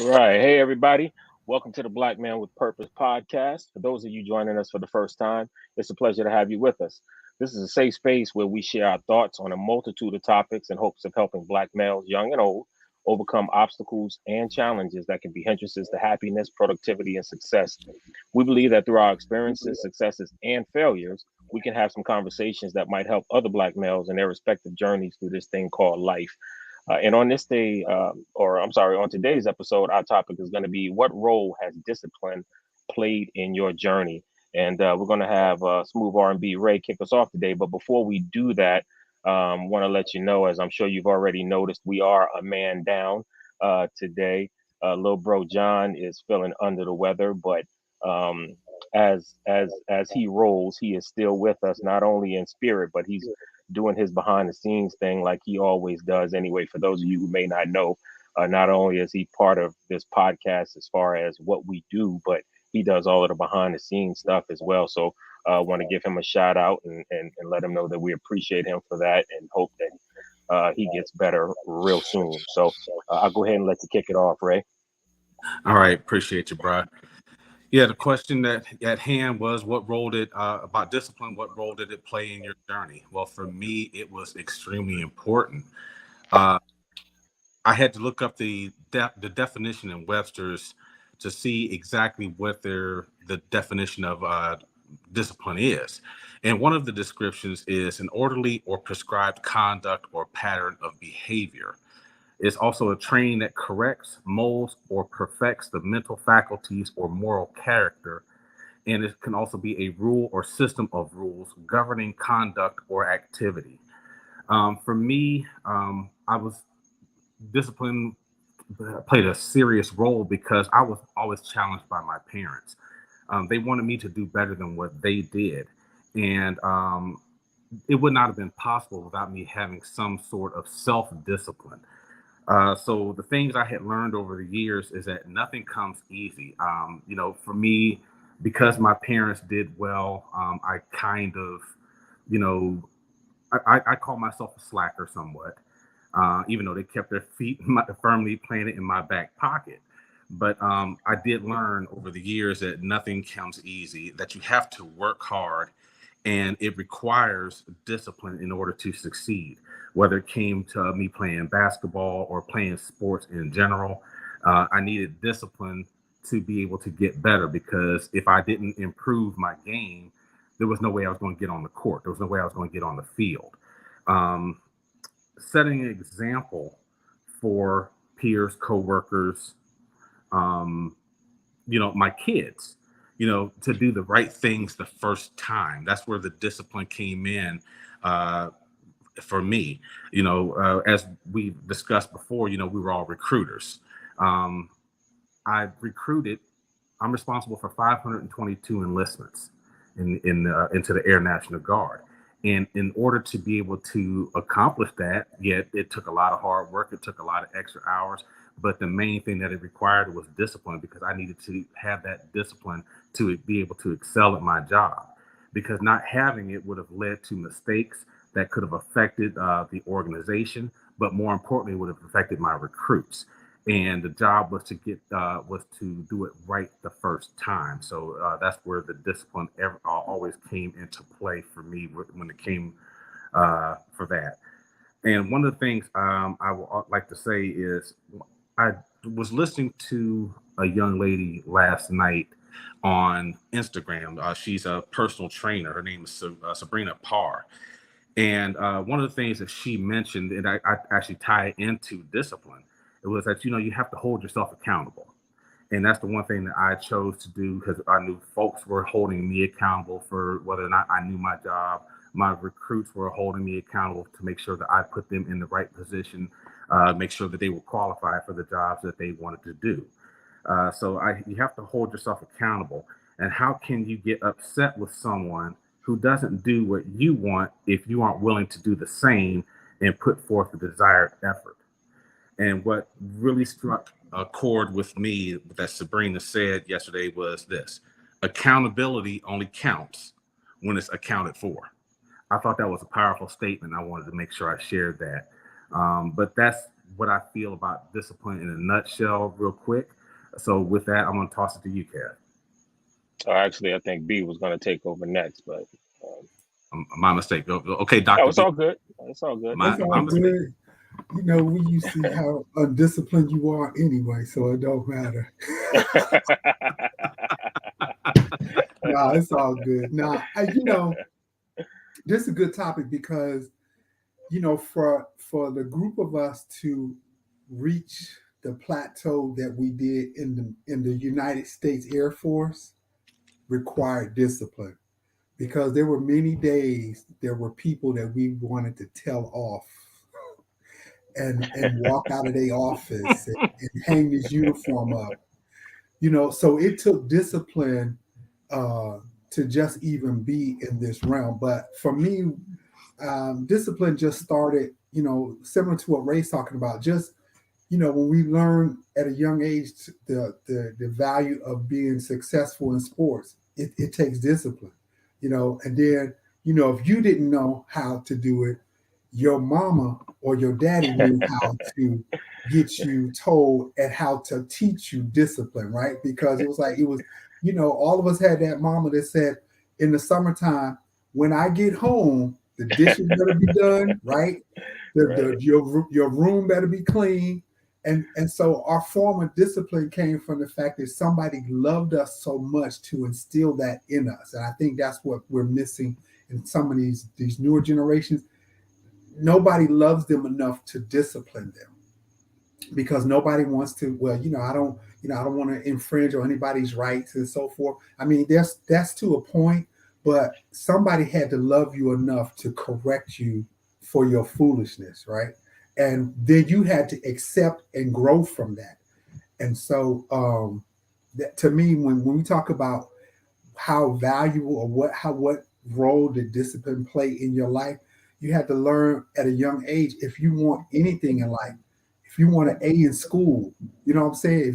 All right. Hey, everybody. Welcome to the Black Man with Purpose podcast. For those of you joining us for the first time, it's a pleasure to have you with us. This is a safe space where we share our thoughts on a multitude of topics in hopes of helping Black males, young and old, overcome obstacles and challenges that can be hindrances to happiness, productivity, and success. We believe that through our experiences, successes, and failures, we can have some conversations that might help other Black males in their respective journeys through this thing called life. And on this day, or I'm sorry, on today's episode, our topic is going to be what role has discipline played in your journey? And we're going to have Smooth R&B Ray kick us off today. But before we do that, want to let you know, as I'm sure you've already noticed, we are a man down today. Little bro John is feeling under the weather, but um, as he rolls, he is still with us, not only in spirit, but he's doing his behind the scenes thing like he always does anyway. For those of you who may not know, not only is he part of this podcast as far as what we do, but he does all of the behind the scenes stuff as well. So I want to give him a shout out and let him know that we appreciate him for that and hope that he gets better real soon. So I'll go ahead and let you kick it off, Ray. All right, appreciate you, bro. Yeah, the question that at hand was what role did about discipline, what role did it play in your journey? Well, for me, it was extremely important. Uh, I had to look up the definition in Webster's to see exactly what the definition of discipline is. And one of the descriptions is an orderly or prescribed conduct or pattern of behavior. It's also a training that corrects, molds, or perfects the mental faculties or moral character. And it can also be a rule or system of rules governing conduct or activity. For me, I was discipline played a serious role because I was always challenged by my parents. They wanted me to do better than what they did. And it would not have been possible without me having some sort of self-discipline. So the things I had learned over the years is that nothing comes easy. For me, because my parents did well, I kind of, I call myself a slacker somewhat, even though they kept their feet firmly planted in my back pocket. But I did learn over the years that nothing comes easy, that you have to work hard, and it requires discipline in order to succeed. Whether it came to me playing basketball or playing sports in general, I needed discipline to be able to get better, because if I didn't improve my game, there was no way I was going to get on the court. There was no way I was going to get on the field. Setting an example for peers, coworkers, my kids, to do the right things the first time. That's where the discipline came in. for me. As we discussed before, we were all recruiters. I recruited. I'm responsible for 522 enlistments into the Air National Guard. And in order to be able to accomplish that, it took a lot of hard work. It took a lot of extra hours. But the main thing that it required was discipline, because I needed to have that discipline to be able to excel at my job. Because not having it would have led to mistakes that could have affected the organization, but more importantly, would have affected my recruits. And the job was to do it right the first time. So that's where the discipline always came into play for me when it came for that. And one of the things I would like to say is I was listening to a young lady last night on Instagram. She's a personal trainer. Her name is Sabrina Parr. And one of the things that she mentioned, and I actually tie into discipline, it was that, you have to hold yourself accountable. And that's the one thing that I chose to do, because I knew folks were holding me accountable for whether or not I knew my job. My recruits were holding me accountable to make sure that I put them in the right position, make sure that they were qualified for the jobs that they wanted to do. So you have to hold yourself accountable. And how can you get upset with someone who doesn't do what you want if you aren't willing to do the same and put forth the desired effort? And what really struck a chord with me that Sabrina said yesterday was this: accountability only counts when it's accounted for. I thought that was a powerful statement. I wanted to make sure I shared that. But that's what I feel about discipline in a nutshell, real quick. So with that, I'm going to toss it to you, Kev. Actually, I think B was going to take over next, but my mistake. Okay, Dr. No, it's all good. It's all good. My good. We see how undisciplined you are anyway, so it don't matter. No, it's all good. Now, this is a good topic because, for the group of us to reach the plateau that we did in the United States Air Force required discipline, because there were many days there were people that we wanted to tell off and walk out of their office and hang this uniform up. So it took discipline to just even be in this realm. But for me, discipline just started, similar to what Ray's talking about. Just, when we learn at a young age the value of being successful in sports, it takes discipline, and then, if you didn't know how to do it, your mama or your daddy knew how to get you told and how to teach you discipline, right? Because it was, all of us had that mama that said in the summertime, when I get home, the dishes better be done, right? Your room better be clean. And so our form of discipline came from the fact that somebody loved us so much to instill that in us. And I think that's what we're missing in some of these newer generations. Nobody loves them enough to discipline them, because nobody wants to. Well, I don't want to infringe on anybody's rights and so forth. I mean, that's to a point, but somebody had to love you enough to correct you for your foolishness, right? And then you had to accept and grow from that. And so, that, to me, when we talk about how valuable or what role did discipline play in your life, you had to learn at a young age. If you want anything in life, if you want an A in school, you know what I'm saying?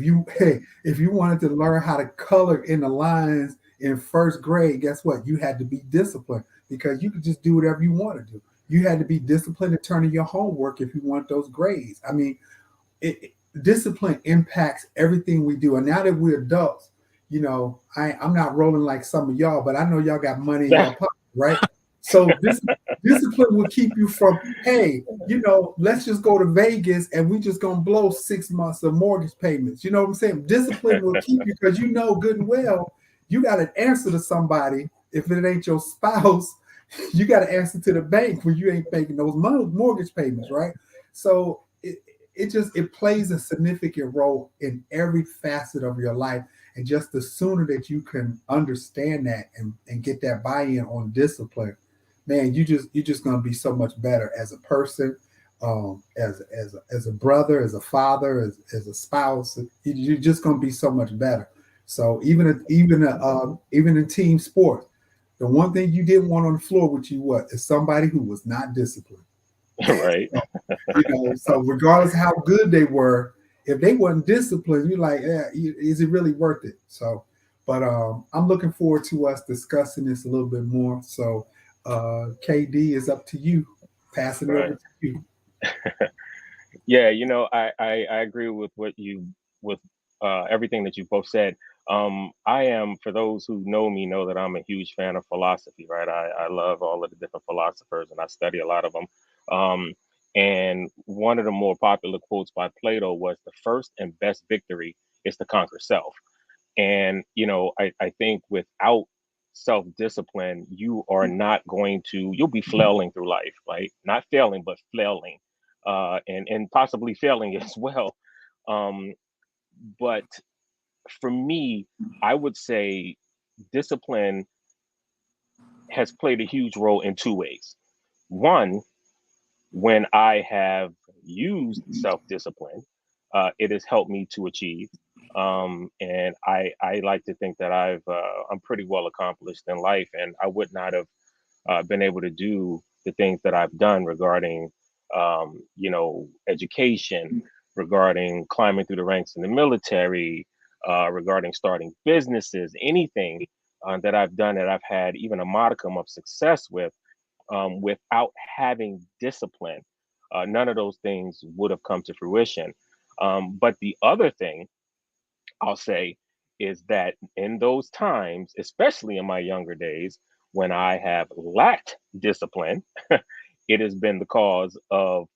If you wanted to learn how to color in the lines in first grade, guess what? You had to be disciplined, because you could just do whatever you want to do. You had to be disciplined to turn in your homework if you want those grades. I mean, discipline impacts everything we do. And now that we're adults, I'm not rolling like some of y'all, but I know y'all got money in your pocket, right? So discipline will keep you from, hey, let's just go to Vegas and we just gonna blow 6 months of mortgage payments. You know what I'm saying? Discipline will keep you, because good and well, you got to answer to somebody. If it ain't your spouse, you got to answer to the bank when you ain't making those mortgage payments, right? So it plays a significant role in every facet of your life. And just the sooner that you can understand that and get that buy-in on discipline, man, you're just gonna be so much better as a person, as a brother, as a father, as a spouse. You're just gonna be so much better. So even in team sports, the one thing you didn't want on the floor with you what is somebody who was not disciplined. Right. So regardless of how good they were, if they weren't disciplined, you're like, yeah, is it really worth it? So, but I'm looking forward to us discussing this a little bit more. So, KD is up to you. Passing it Right. over to you. Yeah, I agree with with everything that you both said. I am, for those who know me, know that I'm a huge fan of philosophy, right? I love all of the different philosophers, and I study a lot of them. Um, and one of the more popular quotes by Plato was, "The first and best victory is to conquer self." And I think without self-discipline, you are not going to, you'll be flailing through life, right? Not failing, but flailing, and possibly failing as well. Um, but for me, I would say discipline has played a huge role in two ways. One, when I have used self discipline, it has helped me to achieve. And I like to think that I'm pretty well accomplished in life, and I would not have been able to do the things that I've done regarding, education, regarding climbing through the ranks in the military, regarding starting businesses, anything that I've done that I've had even a modicum of success with, without having discipline. None of those things would have come to fruition. But the other thing I'll say is that in those times, especially in my younger days, when I have lacked discipline, it has been the cause of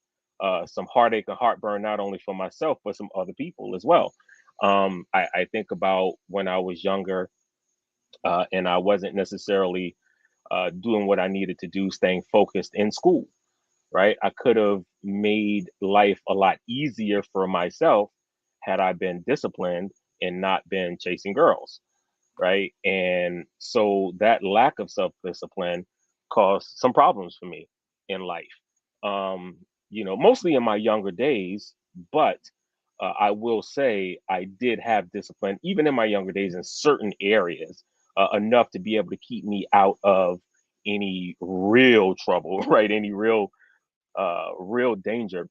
some heartache and heartburn, not only for myself, but some other people as well. I think about when I was younger, and I wasn't necessarily doing what I needed to do, staying focused in school, right? I could have made life a lot easier for myself had I been disciplined and not been chasing girls, right? And so that lack of self discipline caused some problems for me in life. Mostly in my younger days, but I will say I did have discipline even in my younger days in certain areas, enough to be able to keep me out of any real trouble, right? Any real danger.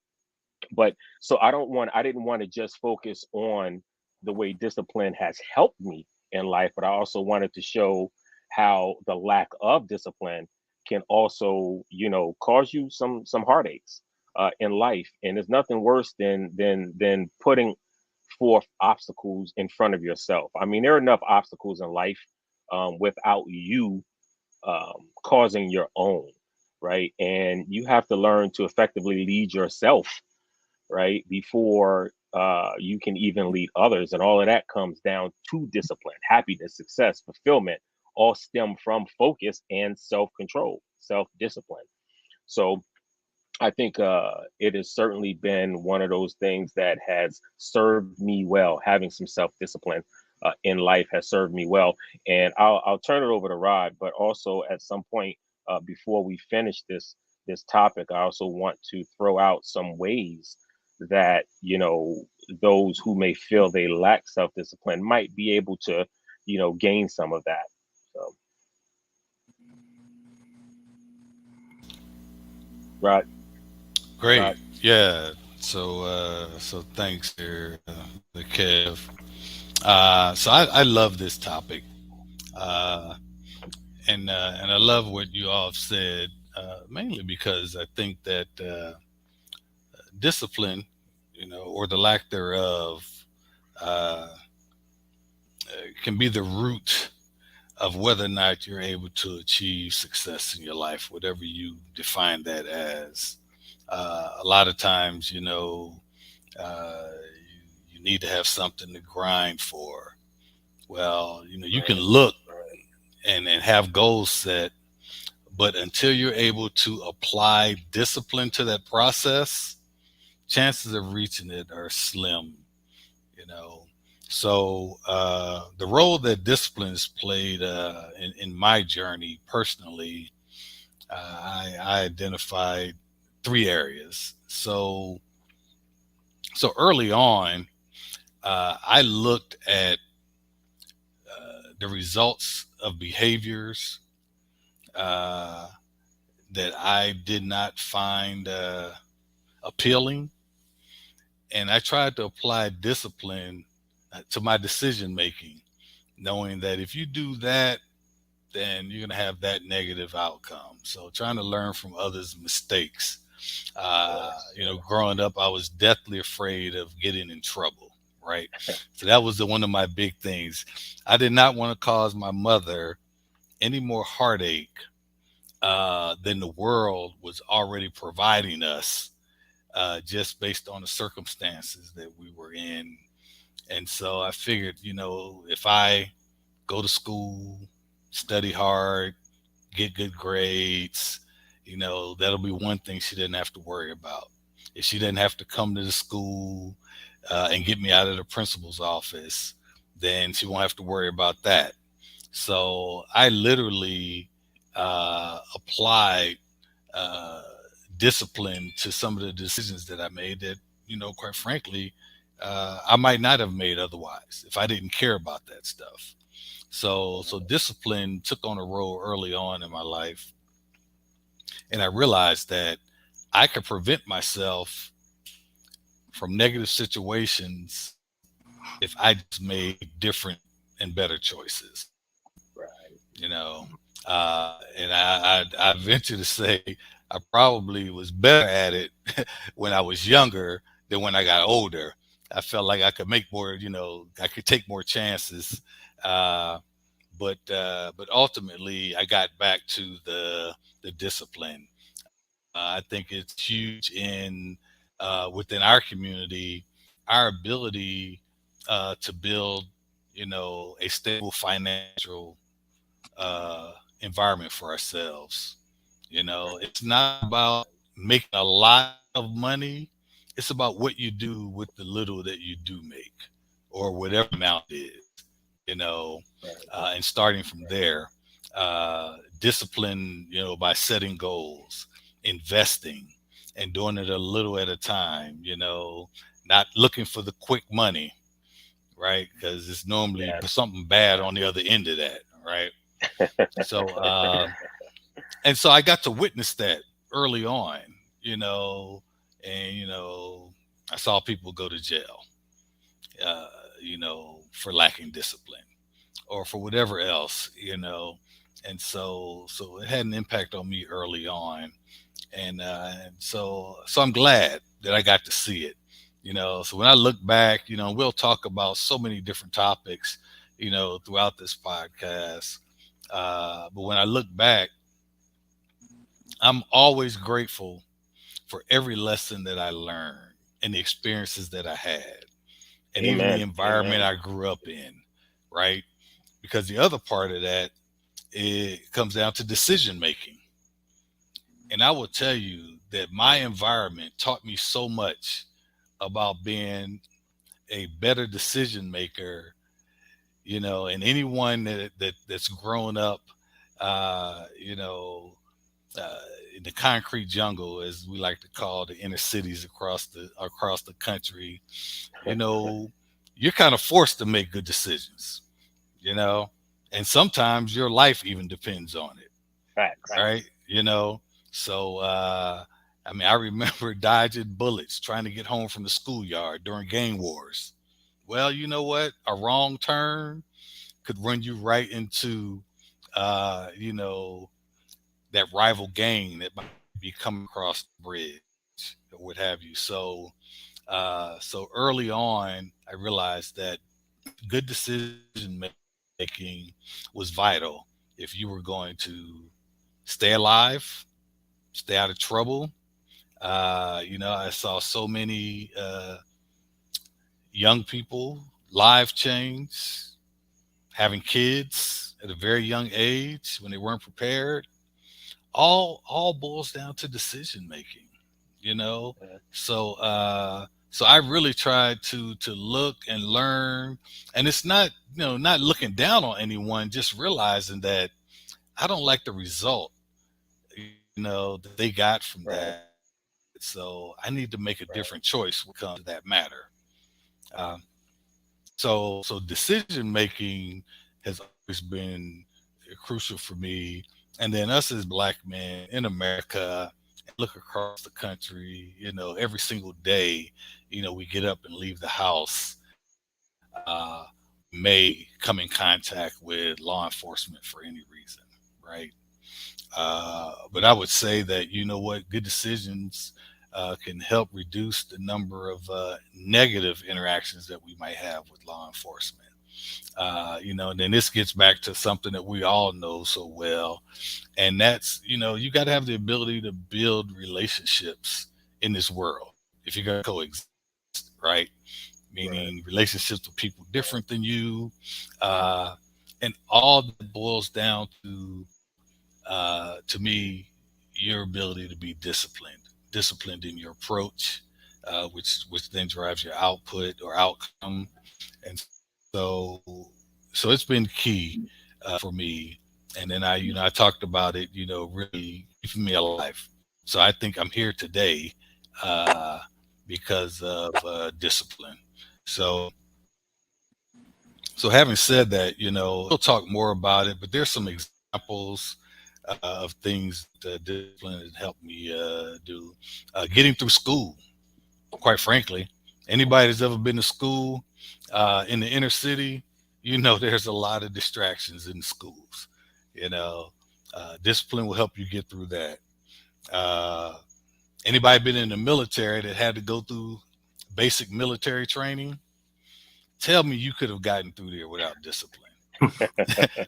But so I didn't want to just focus on the way discipline has helped me in life, but I also wanted to show how the lack of discipline can also, cause you some heartaches in life. And there's nothing worse than putting forth obstacles in front of yourself. I mean, there are enough obstacles in life, without you causing your own, right? And you have to learn to effectively lead yourself, right? Before you can even lead others. And all of that comes down to discipline, happiness, success, fulfillment, all stem from focus and self control, self discipline. So I think it has certainly been one of those things that has served me well. Having some self discipline in life has served me well. And I'll turn it over to Rod, but also at some point, before we finish this topic, I also want to throw out some ways that those who may feel they lack self discipline might be able to gain some of that. So, Rod, Great. Rod. Yeah. So thanks there, the Kev. So I love this topic. Uh, and I love what you all have said, mainly because I think that discipline, or the lack thereof, uh, can be the root of whether or not you're able to achieve success in your life, whatever you define that as. A lot of times, you need to have something to grind for. Well, you can Right, look right, and have goals set, but until you're able to apply discipline to that process, chances of reaching it are slim, you know. So the role that discipline has played in my journey personally, I identified 3 areas. So early on, I looked at the results of behaviors uh, that I did not find appealing, and I tried to apply discipline to my decision making, knowing that if you do that, then you're going to have that negative outcome. So trying to learn from others' mistakes. Growing up, I was deathly afraid of getting in trouble. Right. So that was one of my big things. I did not want to cause my mother any more heartache than the world was already providing us, just based on the circumstances that we were in. And so I figured, if I go to school, study hard, get good grades, that'll be one thing she didn't have to worry about. If she didn't have to come to the school and get me out of the principal's office, then she won't have to worry about that. So I literally applied discipline to some of the decisions that I made that, quite frankly, I might not have made otherwise if I didn't care about that stuff. So discipline took on a role early on in my life. And I realized that I could prevent myself from negative situations if I just made different and better choices. Right. And I venture to say I probably was better at it when I was younger than when I got older. I felt like I could make more, I could take more chances. But ultimately I got back to the discipline. I think it's huge in within our community, our ability to build, a stable financial environment for ourselves. It's not about making a lot of money. It's about what you do with the little that you do make, or whatever amount it is, and starting from there. Discipline, by setting goals, investing, and doing it a little at a time, not looking for the quick money, right? Because it's normally something bad on the other end of that, right? So, and so I got to witness that early on, and, I saw people go to jail, for lacking discipline or for whatever else, and so it had an impact on me early on. And so I'm glad that I got to see it, so when I look back, we'll talk about so many different topics, throughout this podcast. But when I look back, I'm always grateful for every lesson that I learned and the experiences that I had, and even the environment I grew up in, right? Because the other part of that, it comes down to decision making. And I will tell you that my environment taught me so much about being a better decision maker, and anyone that's grown up, in the concrete jungle, as we like to call the inner cities across the country, you're kind of forced to make good decisions, and sometimes your life even depends on it. Right. So, I remember dodging bullets, trying to get home from the schoolyard during gang wars. Well, you know what? A wrong turn could run you right into, that rival gang that might be coming across the bridge or what have you. So early on, I realized that good decision making was vital if you were going to stay alive, stay out of trouble. I saw so many young people, lives change, having kids at a very young age when they weren't prepared. All boils down to decision making, So I really tried to look and learn, and it's not not looking down on anyone, just realizing that I don't like the result, that they got from Right. that. So I need to make a different choice when it comes to that matter. Um, so decision making has always been crucial for me. And then us as Black men in America, look across the country, every single day, we get up and leave the house. We may come in contact with law enforcement for any reason, right? But I would say that, what, good decisions can help reduce the number of negative interactions that we might have with law enforcement. And then this gets back to something that we all know so well, and that's, you got to have the ability to build relationships in this world if you're going to coexist, right? Meaning relationships with people different than you, and all that boils down to me, your ability to be disciplined in your approach, which then drives your output or outcome. And so so it's been key for me. And then I talked about it, really keeping me alive. So I think I'm here today uh, because of discipline. So so having said that, we'll talk more about it, but there's some examples of things that discipline has helped me do. Getting through school, quite frankly. Anybody that's ever been to school in the inner city, there's a lot of distractions in schools. You know, Discipline will help you get through that. Uh, Anybody been in the military that had to go through basic military training? Tell me you could have gotten through there without discipline.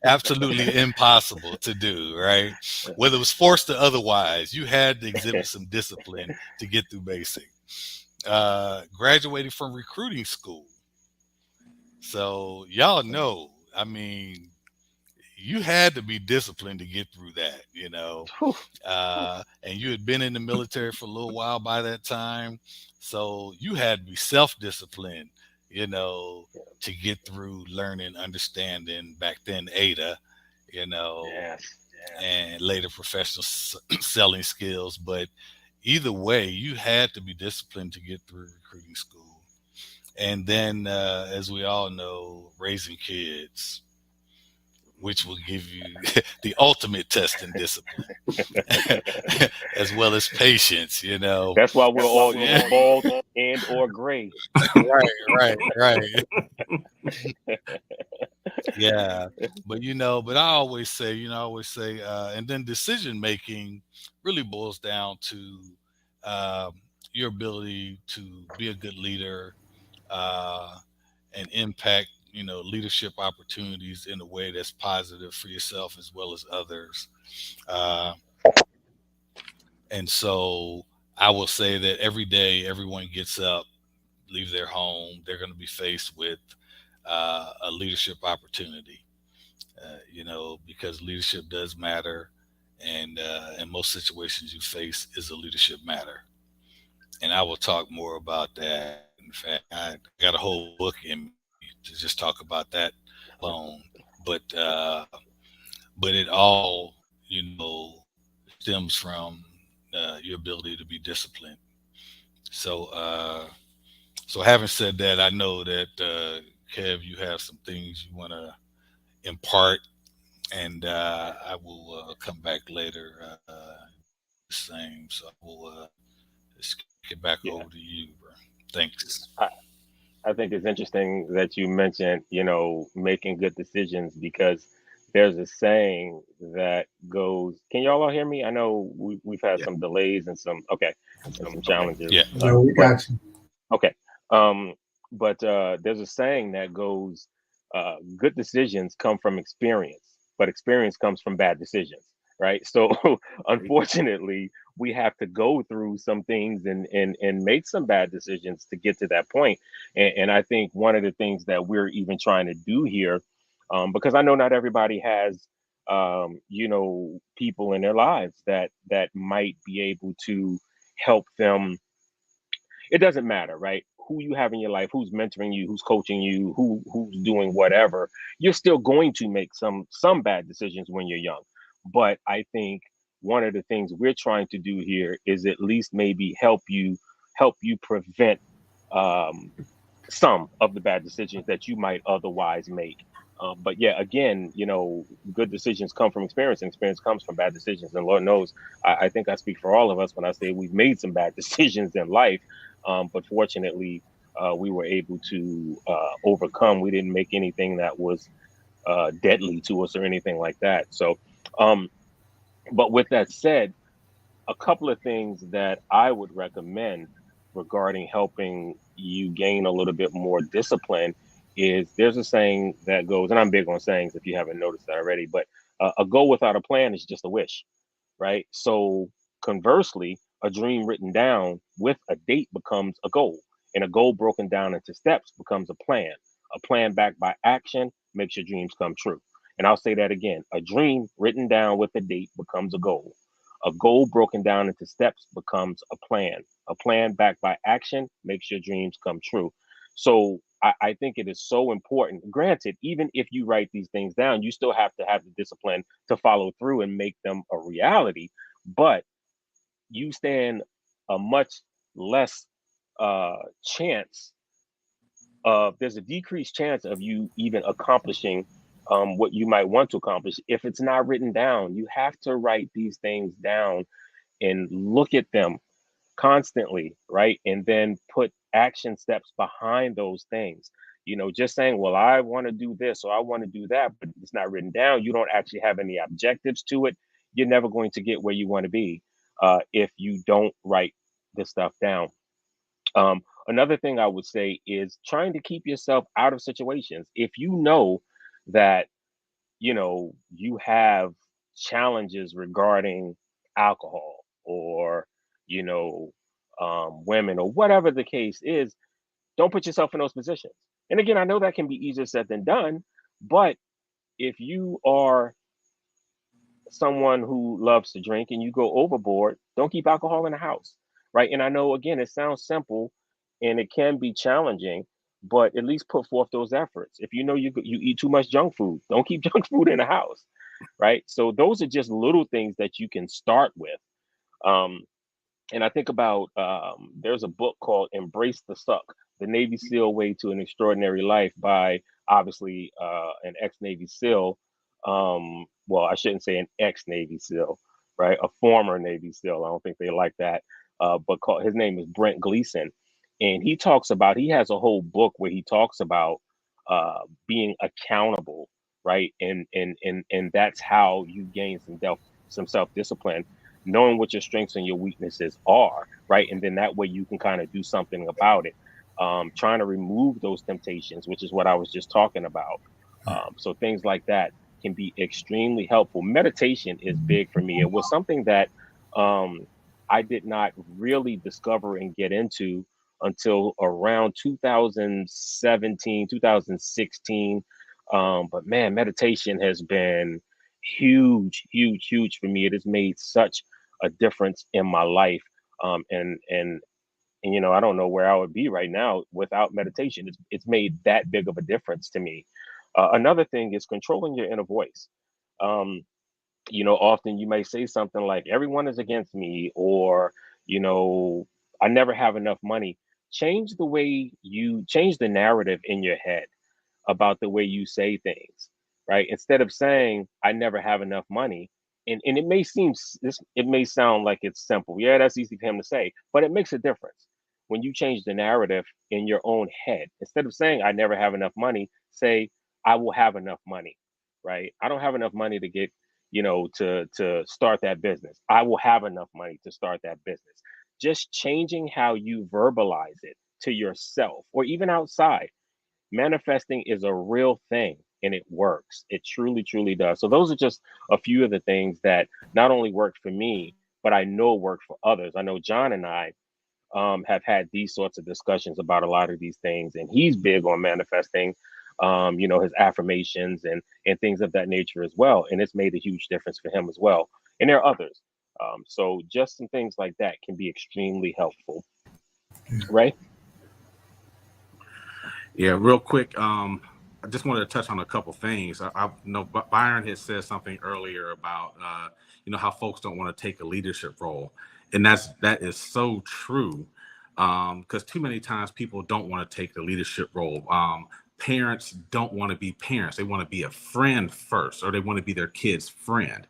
Absolutely impossible to do, right? Whether it was forced or otherwise, you had to exhibit some discipline to get through basic. Graduated from recruiting school. So y'all know, I mean, you had to be disciplined to get through that. And you had been in the military for a little while by that time. So you had to be self-disciplined, to get through learning, understanding back then ADA, Yes. and later professional selling skills. But either way, you had to be disciplined to get through recruiting school. And then, as we all know, raising kids, which will give you the ultimate test in discipline, as well as patience. That's why we're all either bald and or gray. Right. Yeah, but I always say, and then decision making really boils down to your ability to be a good leader uh, and impact, leadership opportunities in a way that's positive for yourself as well as others. Uh, and so I will say that every day, everyone gets up, leave their home, they're going to be faced with a leadership opportunity. Because leadership does matter, and in most situations you face is a leadership matter. And I will talk more about that. In fact, I got a whole book in me to just talk about that alone. But it all, stems from your ability to be disciplined. So so having said that, I know that Kev, you have some things you want to impart, and I will come back later. The same. So I will just get back Yeah. over to you, bro. Thanks. I think it's interesting that you mentioned, making good decisions because there's a saying that goes, can y'all all hear me? I know we've had some delays and some challenges. Yeah. No, we got you. Okay. But there's a saying that goes, good decisions come from experience, but experience comes from bad decisions, right? So unfortunately, we have to go through some things and make some bad decisions to get to that point. And I think one of the things that we're even trying to do here, because I know not everybody has, people in their lives that might be able to help them. It doesn't matter, right? Who you have in your life, who's mentoring you, who's coaching you, who's doing whatever. You're still going to make some bad decisions when you're young. But I think one of the things we're trying to do here is at least maybe help you prevent some of the bad decisions that you might otherwise make. But yeah, again, good decisions come from experience, and experience comes from bad decisions. And Lord knows, I think I speak for all of us when I say we've made some bad decisions in life. But fortunately, we were able to overcome. We didn't make anything that was deadly to us or anything like that. So, but with that said, a couple of things that I would recommend regarding helping you gain a little bit more discipline is there's a saying that goes, and I'm big on sayings if you haven't noticed that already, but a goal without a plan is just a wish, right? So conversely, a dream written down with a date becomes a goal, and a goal broken down into steps becomes a plan. A plan backed by action makes your dreams come true. And I'll say that again, a dream written down with a date becomes a goal. A goal broken down into steps becomes a plan. A plan backed by action makes your dreams come true. So I think it is so important. Granted, even if you write these things down, you still have to have the discipline to follow through and make them a reality. But you stand a much less chance of, there's a decreased chance of you even accomplishing what you might want to accomplish if it's not written down. You have to write these things down and look at them constantly, right? And then put action steps behind those things. Just saying, well, I want to do this or I want to do that, but it's not written down. You don't actually have any objectives to it. You're never going to get where you want to be if you don't write this stuff down. Another thing I would say is trying to keep yourself out of situations. If you know that, you have challenges regarding alcohol or, women or whatever the case is, don't put yourself in those positions. And again, I know that can be easier said than done, but if you are someone who loves to drink and you go overboard, don't keep alcohol in the house, right? And I know, again, it sounds simple and it can be challenging, but at least put forth those efforts. If you know you eat too much junk food, don't keep junk food in the house, right? So those are just little things that you can start with. And I think about there's a book called Embrace the Suck, The Navy SEAL Way to an Extraordinary Life by obviously an ex-Navy SEAL. Well, I shouldn't say an ex-Navy SEAL, right? A former Navy SEAL. I don't think they like that. But his name is Brent Gleason. And he has a whole book where he talks about being accountable, right? And that's how you gain some self-discipline, knowing what your strengths and your weaknesses are, right? And then that way you can kind of do something about it. Trying to remove those temptations, which is what I was just talking about. So things like that can be extremely helpful. Meditation is big for me. It was something that I did not really discover and get into until around 2017, 2016. But man, meditation has been huge for me. It has made such a difference in my life. And I don't know where I would be right now without meditation. It's made that big of a difference to me. Another thing is controlling your inner voice. Often you may say something like, everyone is against me, or, I never have enough money. Change the narrative in your head about the way you say things, right? Instead of saying, I never have enough money. And it may sound like it's simple. Yeah, that's easy for him to say, but it makes a difference. When you change the narrative in your own head, instead of saying, I never have enough money, say, I will have enough money, right? I don't have enough money to get, to start that business. I will have enough money to start that business. Just changing how you verbalize it to yourself or even outside. Manifesting is a real thing and it works. It truly does. So those are just a few of the things that not only worked for me, but I know worked for others. I know John and I have had these sorts of discussions about a lot of these things, and he's big on manifesting, his affirmations and things of that nature as well. And it's made a huge difference for him as well. And there are others. So just some things like that can be extremely helpful. Right? Yeah, real quick. I just wanted to touch on a couple things. I know Byron had said something earlier about, how folks don't want to take a leadership role. And that is so true. Because too many times people don't want to take the leadership role. Parents don't want to be parents. They want to be a friend first, or they want to be their kid's friend.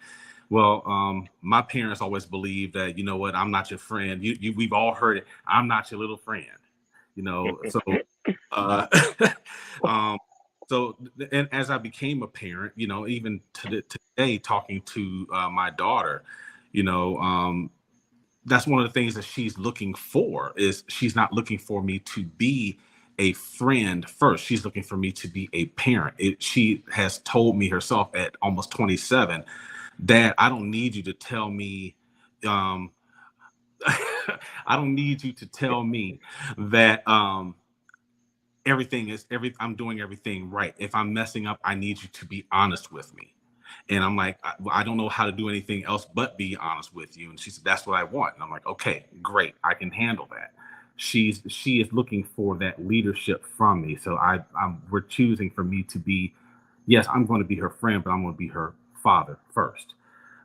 Well, my parents always believed that, you know what, I'm not your friend. We've all heard it. I'm not your little friend, so, so, and as I became a parent, even today, talking to my daughter, that's one of the things that she's looking for. Is she's not looking for me to be a friend first. She's looking for me to be a parent. She has told me herself at almost 27, Dad, I don't need you to tell me, I don't need you to tell me that I'm doing everything right. If I'm messing up, I need you to be honest with me. And I'm like, I don't know how to do anything else but be honest with you. And she said, that's what I want. And I'm like, okay, great. I can handle that. She is looking for that leadership from me. So we're choosing for me to be, yes, I'm going to be her friend, but I'm going to be her father first.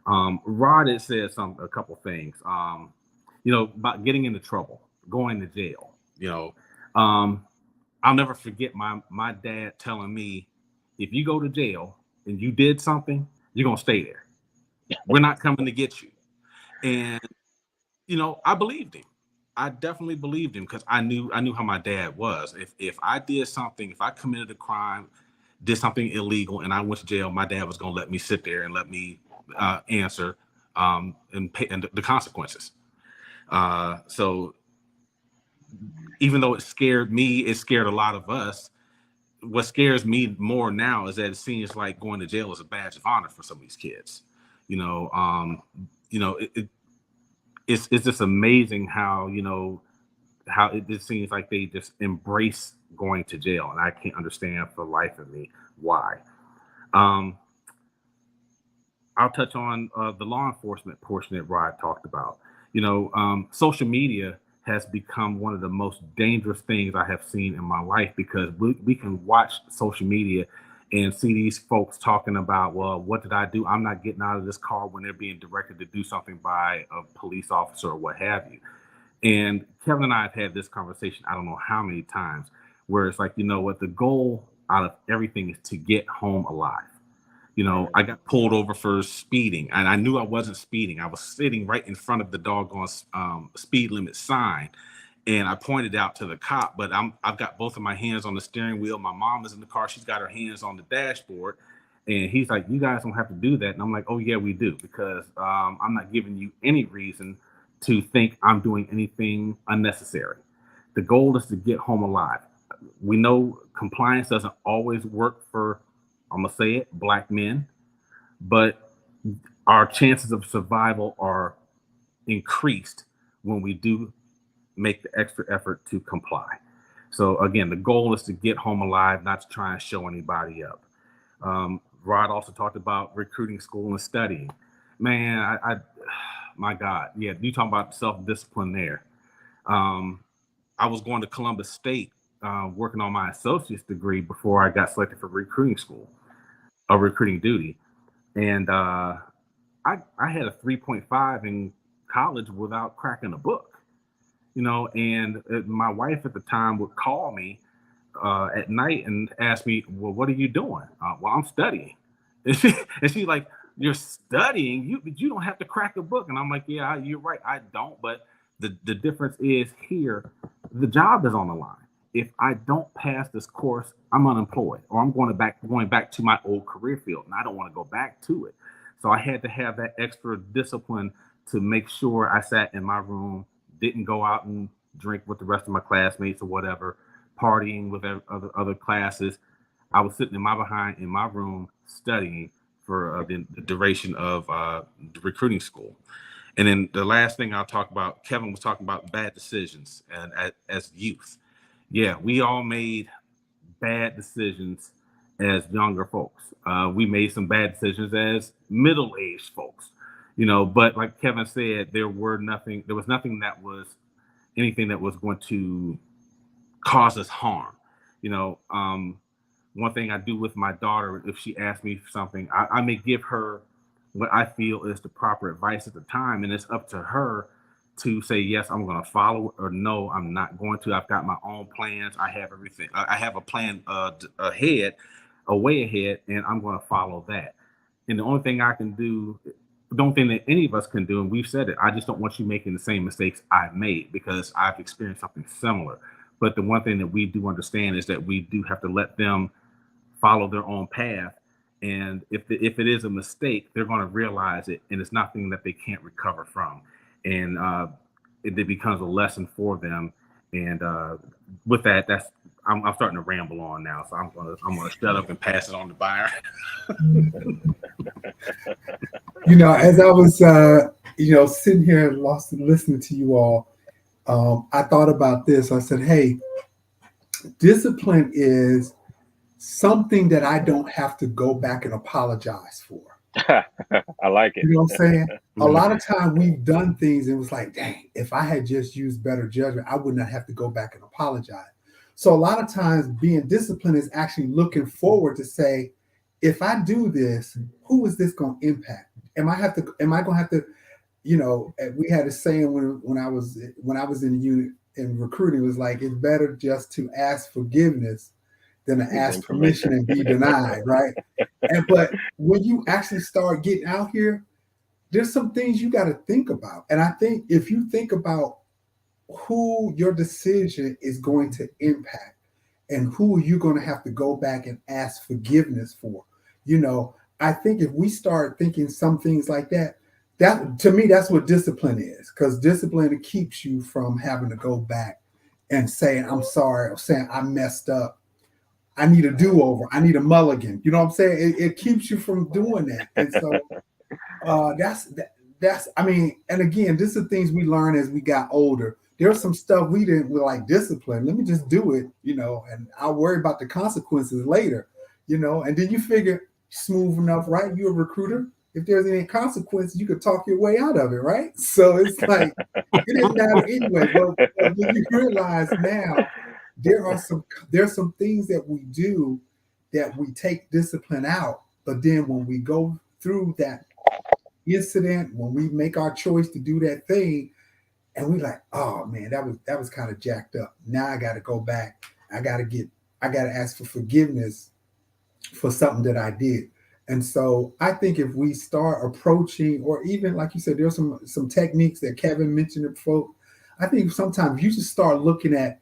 Rod had said a couple things, about getting into trouble, going to jail. I'll never forget my dad telling me, if you go to jail and you did something, you're going to stay there. We're not coming to get you. And, I believed him. I definitely believed him, because I knew how my dad was. If I did something, if I committed a crime, did something illegal, and I went to jail, my dad was going to let me sit there and let me answer and pay the consequences. So even though it scared me, it scared a lot of us. What scares me more now is that it seems like going to jail is a badge of honor for some of these kids. It's just amazing how it just seems like they just embrace going to jail, and I can't understand for the life of me why. I'll touch on the law enforcement portion that Rod talked about. Social media has become one of the most dangerous things I have seen in my life, because we can watch social media and see these folks talking about, well, what did I do? I'm not getting out of this car, when they're being directed to do something by a police officer or what have you. And Kevin and I have had this conversation, I don't know how many times, where it's like, what the goal out of everything is to get home alive. I got pulled over for speeding, and I knew I wasn't speeding. I was sitting right in front of the doggone speed limit sign, and I pointed out to the cop, but I've got both of my hands on the steering wheel. My mom is in the car. She's got her hands on the dashboard, and he's like, you guys don't have to do that. And I'm like, oh yeah, we do, because I'm not giving you any reason to think I'm doing anything unnecessary. The goal is to get home alive. We know compliance doesn't always work for, I'm gonna say it, Black men, but our chances of survival are increased when we do make the extra effort to comply. So again, the goal is to get home alive, not to try and show anybody up. Rod also talked about recruiting school and studying. Man, I my God, yeah, you talking about self-discipline there. I was going to Columbus State, working on my associate's degree before I got selected for recruiting school, or recruiting duty. And I had a 3.5 in college without cracking a book, and my wife at the time would call me at night and ask me, well, what are you doing? Well, I'm studying. And she's like, you're studying? You don't have to crack a book. And I'm like, yeah, you're right, I don't. But the difference is here, the job is on the line. If I don't pass this course, I'm unemployed, or I'm going back to my old career field, and I don't want to go back to it. So I had to have that extra discipline to make sure I sat in my room, didn't go out and drink with the rest of my classmates or whatever, partying with other classes. I was sitting in my room studying for the duration of the recruiting school. And then the last thing I'll talk about, Kevin was talking about bad decisions, and as youth. Yeah, we all made bad decisions as younger folks. We made some bad decisions as middle-aged folks, but like Kevin said, there was nothing that was anything that was going to cause us harm. One thing I do with my daughter, if she asks me for something, I may give her what I feel is the proper advice at the time, and it's up to her to say yes, I'm going to follow, or no, I'm not going to. I've got my own plans. I have everything. I have a plan ahead, a way ahead, and I'm going to follow that. And the only thing I can do, the only thing that any of us can do, and we've said it, I just don't want you making the same mistakes I've made, because I've experienced something similar. But the one thing that we do understand is that we do have to let them follow their own path. And if it is a mistake, they're going to realize it, and it's nothing that they can't recover from. And it becomes a lesson for them. And with that, I'm starting to ramble on now, so I'm gonna shut up and pass it on to Byron. As I was sitting here listening to you all, I thought about this. I said, hey, discipline is something that I don't have to go back and apologize for. I like it. You know what I'm saying? A lot of time we've done things and it was like, dang, if I had just used better judgment, I would not have to go back and apologize. So a lot of times being disciplined is actually looking forward to say, if I do this, who is this going to impact? Am I going to have to, we had a saying when I was in the unit in recruiting, it was like, it's better just to ask forgiveness than to ask permission and be denied, right? But when you actually start getting out here, there's some things you got to think about. And I think if you think about who your decision is going to impact and who you're going to have to go back and ask forgiveness for, I think if we start thinking some things like that, to me, that's what discipline is, because discipline keeps you from having to go back and saying, I'm sorry, or saying I messed up. I need a do-over. I need a mulligan. You know what I'm saying? It keeps you from doing that. And so that's, and again, this is things we learn as we got older. There's some stuff we're like, discipline. Let me just do it, and I'll worry about the consequences later, and then you figure smooth enough, right? You're a recruiter. If there's any consequences, you could talk your way out of it, right? So it's like, it didn't matter anyway. But when you realize now, there's some things that we do that we take discipline out, but then when we go through that incident, when we make our choice to do that thing, and we like, oh man, that was kind of jacked up. Now I got to go back. I got to ask for forgiveness for something that I did. And so I think if we start approaching, or even like you said, there's some techniques that Kevin mentioned before. I think sometimes you just start looking at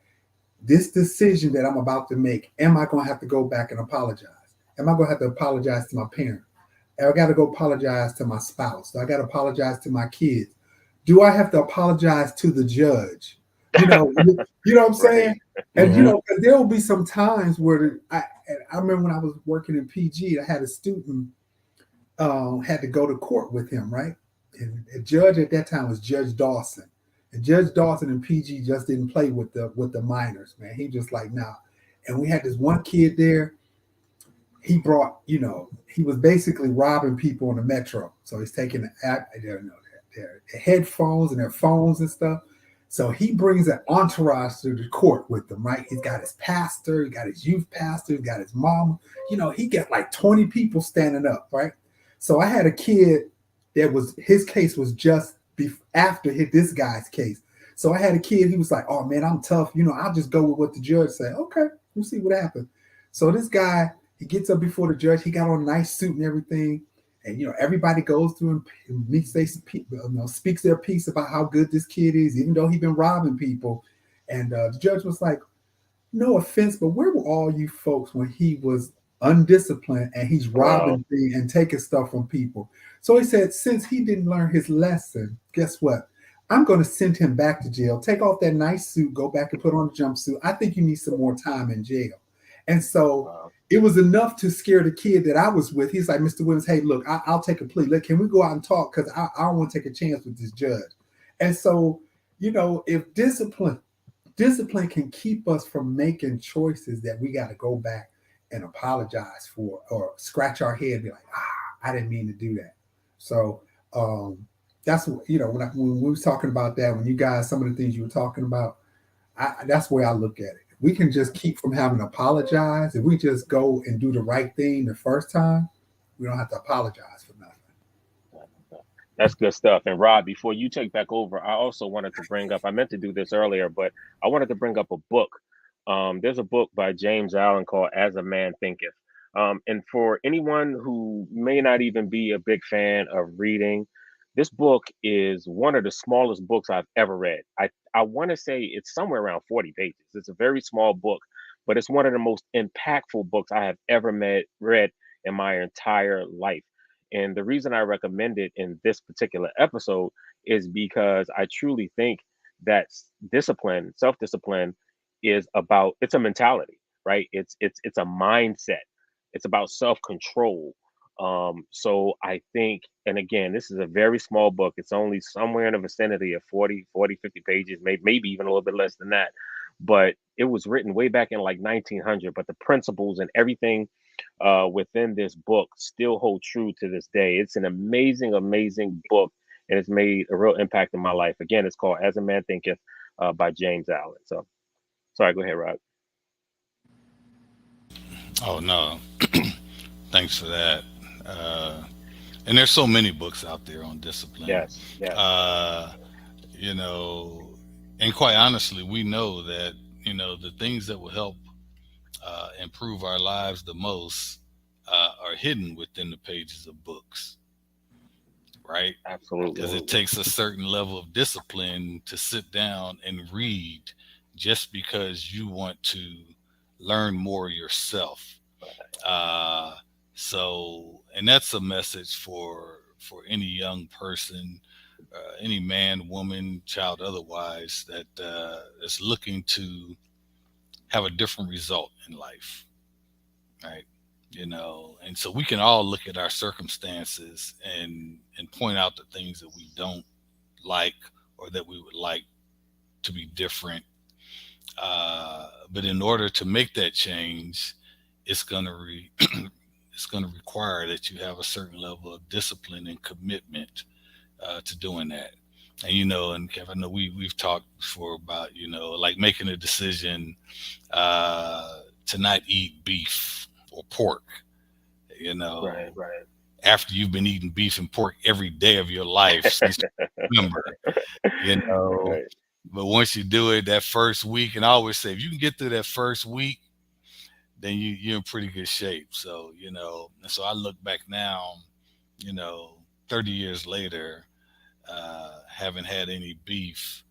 this decision that I'm about to make. Am I going to have to go back and apologize? Am I going to have to apologize to my parent? I got to go apologize to my spouse. I got to apologize to my kids. Do I have to apologize to the judge? You know what I'm saying? And because there will be some times where I remember when I was working in PG, I had a student had to go to court with him, right? And the judge at that time was Judge Dawson. And Judge Dawson and PG just didn't play with the minors, man. He just like, nah. And we had this one kid there. He brought, he was basically robbing people on the metro. So he's taking their headphones and their phones and stuff. So he brings an entourage to the court with him, right? He's got his pastor, he got his youth pastor, he got his mom. He got like 20 people standing up, right? So I had a kid his case was just after this guy's case. So I had a kid, he was like, oh man, I'm tough. I'll just go with what the judge said. Okay, we'll see what happens. So this guy, he gets up before the judge. He got on a nice suit and everything. And, everybody goes through and speaks their piece about how good this kid is, even though he's been robbing people. And the judge was like, no offense, but where were all you folks when he was undisciplined and he's robbing things and taking stuff from people? So he said, since he didn't learn his lesson, guess what? I'm going to send him back to jail. Take off that nice suit, go back and put on a jumpsuit. I think you need some more time in jail. And so it was enough to scare the kid that I was with. He's like, Mr. Williams, hey, look, I'll take a plea. Look, can we go out and talk? Because I don't want to take a chance with this judge. And so, if discipline can keep us from making choices that we got to go back and apologize for, or scratch our head and be like, I didn't mean to do that. So that's what, when we was talking about that, when you guys, some of the things you were talking about, that's the way I look at it. We can just keep from having to apologize. If we just go and do the right thing the first time, we don't have to apologize for nothing. That's good stuff. And Rob, before you take back over, I also wanted to bring up, I meant to do this earlier, but I wanted to bring up a book. There's a book by James Allen called As a Man Thinketh. And for anyone who may not even be a big fan of reading, this book is one of the smallest books I've ever read. I want to say it's somewhere around 40 pages. It's a very small book, but it's one of the most impactful books I have ever read in my entire life. And the reason I recommend it in this particular episode is because I truly think that discipline, self-discipline is about, it's a mentality, right? It's a mindset. It's about self-control. So I think, and again, this is a very small book. It's only somewhere in the vicinity of 50 pages, maybe even a little bit less than that. But it was written way back in like 1900, but the principles and everything within this book still hold true to this day. It's an amazing, amazing book, and it's made a real impact in my life. Again, it's called As a Man Thinketh by James Allen. So, sorry, go ahead, Rob. Oh no, thanks for that. Uh, and there's so many books out there on discipline. Yes, yes, Uh, you know, and quite honestly, we know that the things that will help improve our lives the most are hidden within the pages of books, right? Because absolutely. it takes a certain level of discipline to sit down and read just because you want to learn more yourself. Uh, and that's a message for any young person, any man, woman, child, otherwise that is looking to have a different result in life, right? And so we can all look at our circumstances and point out the things that we don't like or that we would like to be different. But in order to make that change, it's gonna it's gonna require that you have a certain level of discipline and commitment to doing that. And Kevin, I know we've talked before about like making a decision to not eat beef or pork. You Right, know, right. after you've been eating beef and pork every day of your life since you remember. You know, Right. but once you do it that first week, and I always say if you can get through that first week, then you're in pretty good shape. So and so I look back now, 30 years later, haven't had any beef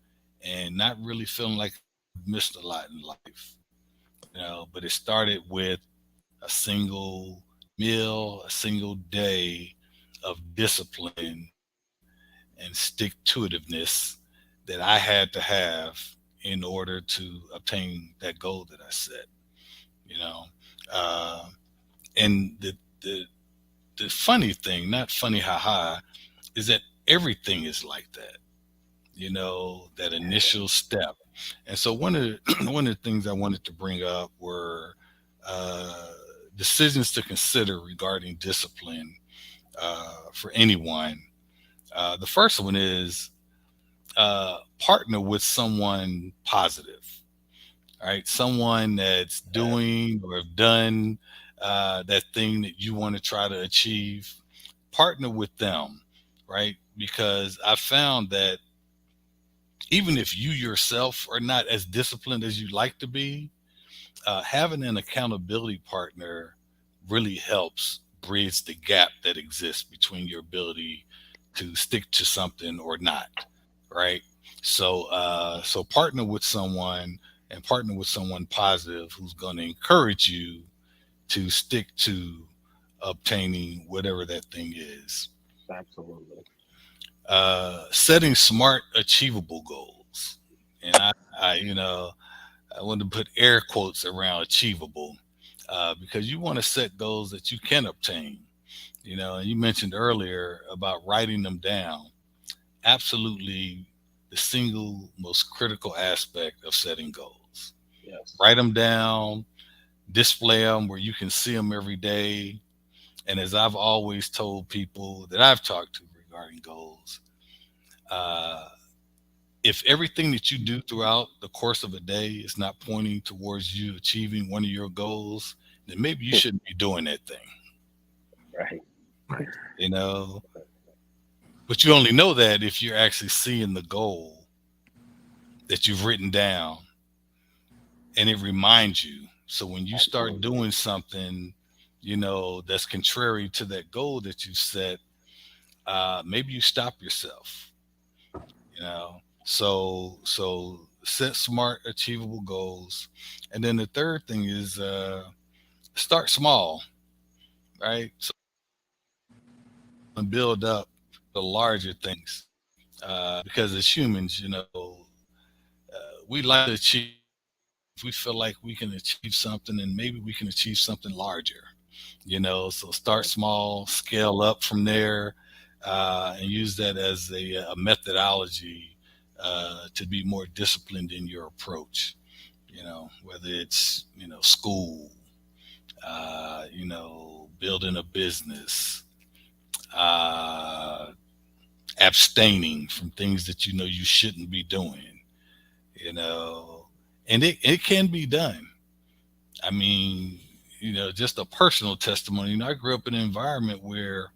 and not really feeling like I've missed a lot in life. But it started with a single meal, a single day of discipline and stick to itiveness that I had to have in order to obtain that goal that I set. You know, uh, and the funny thing, not funny, haha, is that everything is like that. That initial step. And so one of the, one of the things I wanted to bring up were uh, decisions to consider regarding discipline for anyone. The first one is partner with someone positive, right? Someone that's doing or have done that thing that you want to try to achieve. Partner with them, right? Because I found that even if you yourself are not as disciplined as you'd like to be, having an accountability partner really helps bridge the gap that exists between your ability to stick to something or not, right? So partner with someone and partner with someone positive who's going to encourage you to stick to obtaining whatever that thing is. Absolutely. Setting smart, achievable goals, and I want to put air quotes around achievable because you want to set goals that you can obtain. And you mentioned earlier about writing them down. Absolutely, the single most critical aspect of setting goals. Yes. Write them down, display them where you can see them every day. And as I've always told people that I've talked to regarding goals, uh, if everything that you do throughout the course of a day is not pointing towards you achieving one of your goals, then maybe you shouldn't be doing that thing. Right. Right. You know, But you only know that if you're actually seeing the goal that you've written down and it reminds you. So when you start Absolutely. doing something, that's contrary to that goal that you set, maybe you stop yourself, So set smart, achievable goals. And then the third thing is start small, right? So and build up the larger things. Because as humans, we like to achieve. We feel like we can achieve something, and maybe we can achieve something larger. So start small, scale up from there, and use that as a methodology to be more disciplined in your approach. Whether it's school, building a business, uh, abstaining from things that you shouldn't be doing, you know, and it can be done. I mean, just a personal testimony. I grew up in an environment where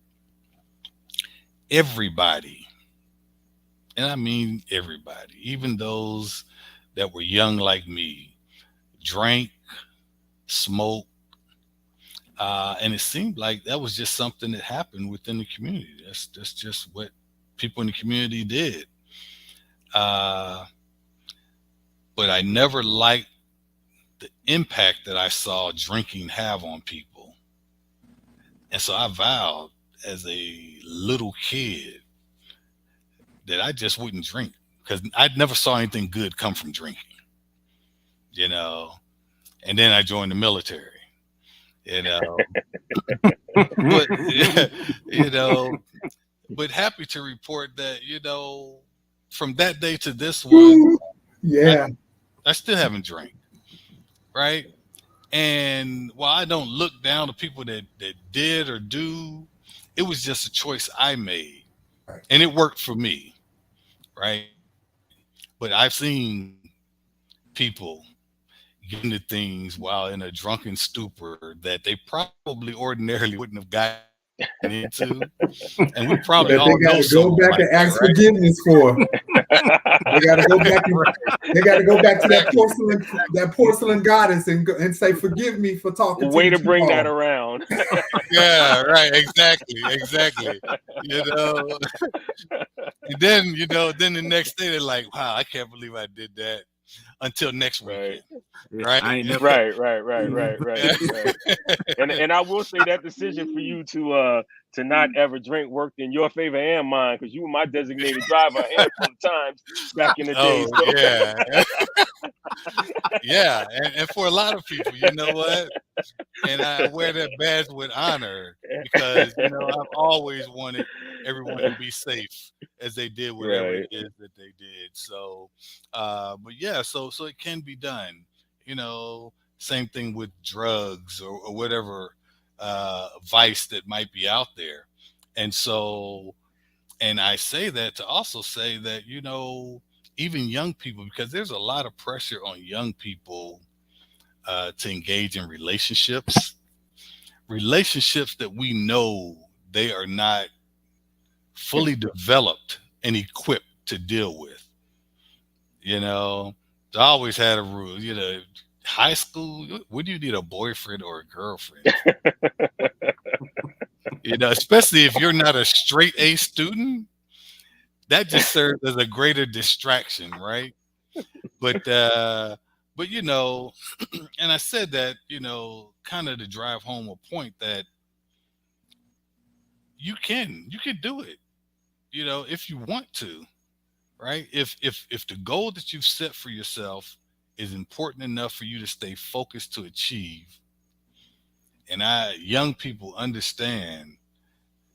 everybody, and I mean everybody, even those that were young like me, drank, smoked, and it seemed like that was just something that happened within the community. That's just what people in the community did. Uh, but I never liked the impact that I saw drinking have on people. And so I vowed as a little kid that I just wouldn't drink because I never saw anything good come from drinking, you know. And then I joined the military, you know. But you know, but happy to report that, from that day to this one, Yeah. I still haven't drank, right? And while I don't look down to people that did or do, it was just a choice I made. Right. And it worked for me, right? But I've seen people get into things while in a drunken stupor that they probably ordinarily wouldn't have gotten into. And we probably That all they got know to go someone back like and that, ask right? forgiveness for. They got to go back. They got to go back to that porcelain goddess and say, "Forgive me for talking to Way you to too bring that long." around. Yeah, right. Exactly. You know, and then the next day they're like, "Wow, I can't believe I did that." Until next Right. weekend, right? I ain't never. Right. And I will say that decision for you to not ever drink worked in your favor and mine because you were my designated driver a handful of times back in the day. Oh So yeah, yeah. And for a lot of people, you know what? And I wear that badge with honor because I've always wanted everyone to be safe as they did whatever it right. is that they did. So, but yeah, so it can be done. Same thing with drugs or whatever vice that might be out there. And so, and I say that to also say that even young people, because there's a lot of pressure on young people to engage in relationships that we know they are not fully developed and equipped to deal with. I always had a rule, high school, would you need a boyfriend or a girlfriend? Especially if you're not a straight A student, that just serves as a greater distraction, right? But and I said that, kind of to drive home a point that you can do it, if you want to, right? If the goal that you've set for yourself is important enough for you to stay focused to achieve, and young people understand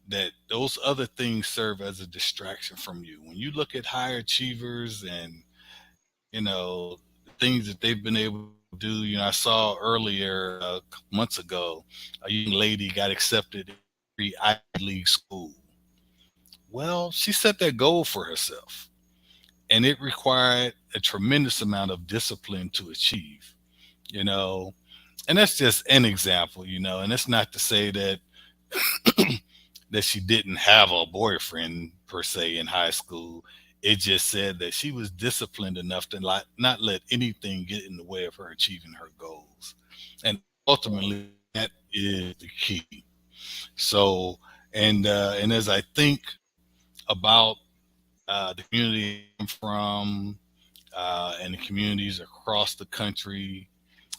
that those other things serve as a distraction from you. When you look at high achievers and things that they've been able to do, I saw earlier a couple months ago, a young lady got accepted in Ivy League school. Well, she set that goal for herself, and it required a tremendous amount of discipline to achieve. You know, and that's just an example. And it's not to say that that she didn't have a boyfriend per se in high school. It just said that she was disciplined enough to not let anything get in the way of her achieving her goals. And ultimately, that is the key. So, and as I think about the community I'm from and the communities across the country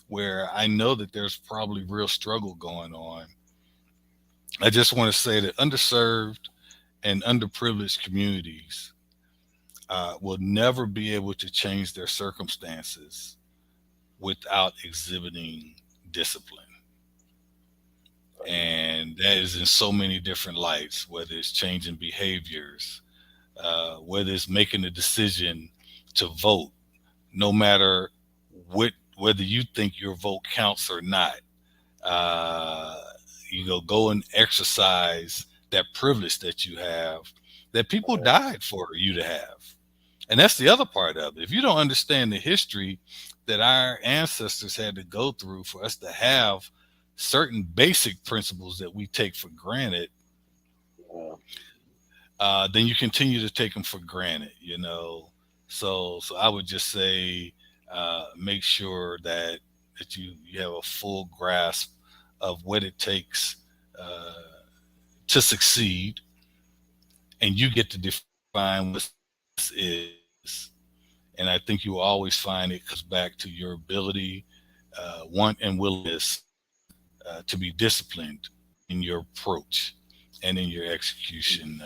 where I know that there's probably real struggle going on, I just want to say that underserved and underprivileged communities will never be able to change their circumstances without exhibiting discipline. And that is in so many different lights, whether it's changing behaviors, whether it's making a decision to vote, no matter whether you think your vote counts or not. Go and exercise that privilege that you have, that people died for you to have. And that's the other part of it. If you don't understand the history that our ancestors had to go through for us to have certain basic principles that we take for granted, then you continue to take them for granted, So I would just say, make sure that you have a full grasp of what it takes to succeed, and you get to define what this is. And I think you will always find it comes back to your ability, want, and willingness to be disciplined in your approach and in your execution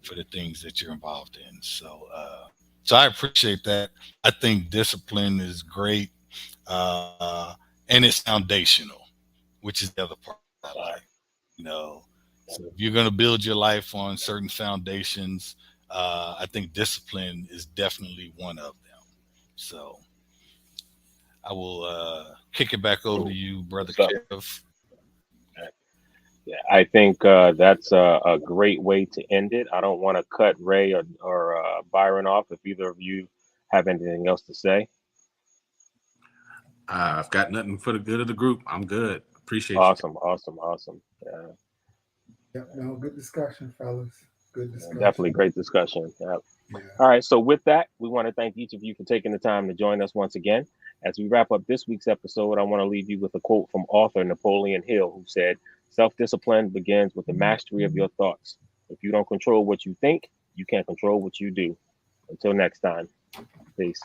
for the things that you're involved in. So I appreciate that. I think discipline is great, and it's foundational, which is the other part I like. So if you're going to build your life on certain foundations, I think discipline is definitely one of them. So I will kick it back over to you, Brother Kev. Yeah, I think that's a great way to end it. I don't want to cut Ray or Byron off if either of you have anything else to say. I've got nothing for the good of the group. I'm good. Appreciate you. Awesome. Yeah. Yep, no, good discussion, fellas. Good discussion. Definitely great discussion. Yeah. All right. So with that, we want to thank each of you for taking the time to join us once again. As we wrap up this week's episode, I want to leave you with a quote from author Napoleon Hill, who said, "Self-discipline begins with the mastery of your thoughts. If you don't control what you think, you can't control what you do." Until next time, peace.